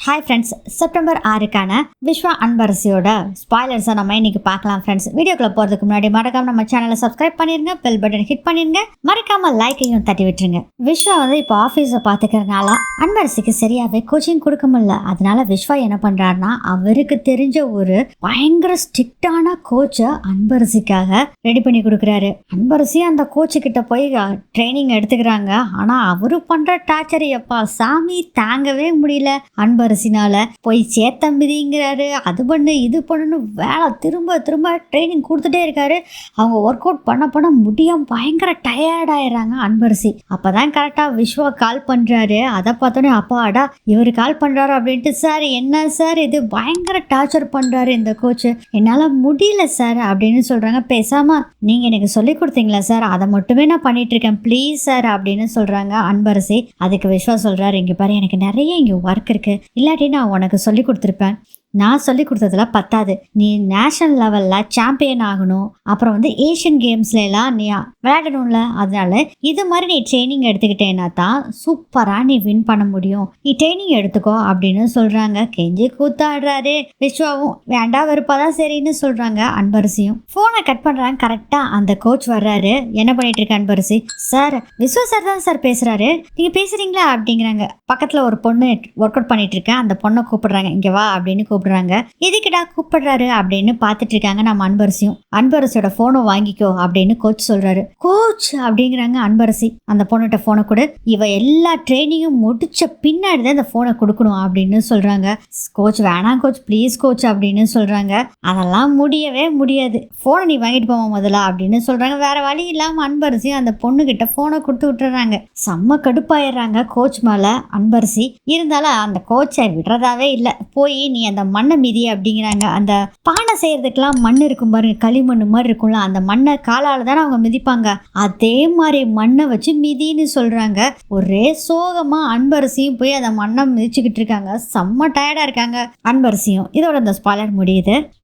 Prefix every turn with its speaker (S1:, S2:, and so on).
S1: Hi friends, September 6க்கான Vishwa அன்பரசியோட ஸ்பாய்லர்ஸை நம்ம இன்னைக்கு பார்க்கலாம் ஃப்ரெண்ட்ஸ். வீடியோக்குள்ள போகிறதுக்கு முன்னாடி மறக்காம நம்ம சேனலை சப்ஸ்கிரைப் பண்ணிருங்க, பெல் பட்டன் ஹிட் பண்ணிருங்க, மறக்காம லைக்கையும் தட்டி விட்டுருங்க. விஸ்வா இப்போ ஆஃபீஸை பார்த்துக்கிறதுனால அன்பரசிக்கு சரியாவே கோச்சிங் கொடுக்க முடியல. அதனால விஸ்வா என்ன பண்றாருன்னா, அவருக்கு தெரிஞ்ச ஒரு பயங்கர ஸ்ட்ரிக்டான கோச்சை அன்பரசிக்காக ரெடி பண்ணி கொடுக்குறாரு. அன்பரசி அந்த கோச்சு கிட்ட போய் ட்ரைனிங் எடுத்துக்கிறாங்க. ஆனா அவரு பண்ற டார்ச்சர் எப்பா சாமி தாங்கவே முடியல. அன்பரசினால போய் சேத்த மிதிங்கிறாரு, அது பண்ணு இது பண்ணு வேலை திரும்ப திரும்ப ட்ரைனிங் கொடுத்துட்டே இருக்காரு. அவங்க ஒர்க் அவுட் பண்ண முடியாம பயங்கர டயர்ட் ஆயிடுறாங்க அன்பரசி. அப்பதான் கரெக்டா விஸ்வா கால் பண்றாரு. அதை பார்த்தோன்னே அப்பாடா இவரு கால் பண்றாரு அப்படின்ட்டு, சார் என்ன சார் இது பயங்கர டார்ச்சர் பண்றாரு இந்த கோச்சு, என்னால முடியல சார் அப்படின்னு சொல்றாங்க. பேசாம நீங்க எனக்கு சொல்லி கொடுத்தீங்களா சார், அதை மட்டுமே நான் பண்ணிட்டு இருக்கேன் ப்ளீஸ் சார் அப்படின்னு சொல்றாங்க அன்பரசி. அதுக்கு விஸ்வா சொல்றாரு, இங்க பாரு எனக்கு நிறைய இங்க ஒர்க் இருக்கு, இல்லாட்டி நான் உனக்கு சொல்லி கொடுத்துருப்பேன். நான் சொல்லி கொடுத்ததுல பத்தாது, நீ நேஷனல் லெவலில் சாம்பியன் ஆகணும், அப்புறம் ஏஷியன் கேம்ஸ்ல எல்லாம் நீ விளையாடணும்ல, அதனால இது மாதிரி நீ ட்ரைனிங் எடுத்துக்கிட்டேன்னா தான் சூப்பராக நீ வின் பண்ண முடியும், நீ ட்ரைனிங் எடுத்துக்கோ அப்படின்னு சொல்கிறாங்க. கெஞ்சி கூத்தாடுறாரு விஸ்வாவும். வேண்டா வெறுப்பாதான் சரின்னு சொல்கிறாங்க அன்பரசியும். ஃபோனை கட் பண்ணுறாங்க. கரெக்டாக அந்த கோச் வர்றாரு. என்ன பண்ணிட்டு இருக்க அன்பரசி, சார் விஸ்வா சார் தான் சார் பேசுகிறாரு, நீங்கள் பேசுகிறீங்களா அப்படிங்கிறாங்க. பக்கத்தில் ஒரு பொண்ணு ஒர்க் அவுட் பண்ணிட்டு இருக்கேன், அந்த பொண்ணை கூப்பிடுறாங்க, இங்கே வா அப்படின்னு கூப்பிடுறாங்க. எதுக்குடா கூப்பிடுறாரு அப்படின்னு பார்த்துட்டு இருக்காங்க நம்ம அன்பரசியும். அன்பரசியோட போனை வாங்கிக்கோ அப்படின்னு கோச் சொல்றாரு. கோச் அப்படிங்கிறாங்க அன்பரசி. அந்த பொண்ணுகிட்ட போனை கொடு, இவ எல்லா ட்ரைனிங்கும் முடிச்ச பின்னாடி தான் இந்த போனை கொடுக்கணும் அப்படின்னு சொல்றாங்க. கோச் வேணாம் கோச் ப்ளீஸ் கோச் அப்படின்னு சொல்றாங்க. அதெல்லாம் முடியவே முடியாது, போனை நீ வாங்கிட்டு போவ முதல்ல அப்படின்னு சொல்றாங்க. வேற வழி இல்லாம அன்பரசி அந்த பொண்ணு கிட்ட போனை கொடுத்து விட்டுறாங்க. செம்ம கடுப்பாயிடுறாங்க கோச் மேல அன்பரசி. இருந்தாலும் அந்த கோச்சை விடுறதாவே இல்லை. போய் நீ அந்த மண்ணை மிதி அப்படிங்கிறாங்க. அந்த பானை செய்யறதுக்கெல்லாம் மண் இருக்கும் பாருங்க, களிமண் மாதிரி இருக்கும்ல, அந்த மண்ணை காலால தானே அவங்க மிதிப்பாங்க, அதே மாதிரி மண்ணை வச்சு மிதின்னு சொல்றாங்க. ஒரே சோகமா அன்பரசியும் போய் அந்த மண்ணை மிதிச்சுக்கிட்டு இருக்காங்க. செம்ம டயர்டா இருக்காங்க அன்பரசியும். இதோட இந்த ஸ்பாய்லர் முடியுது.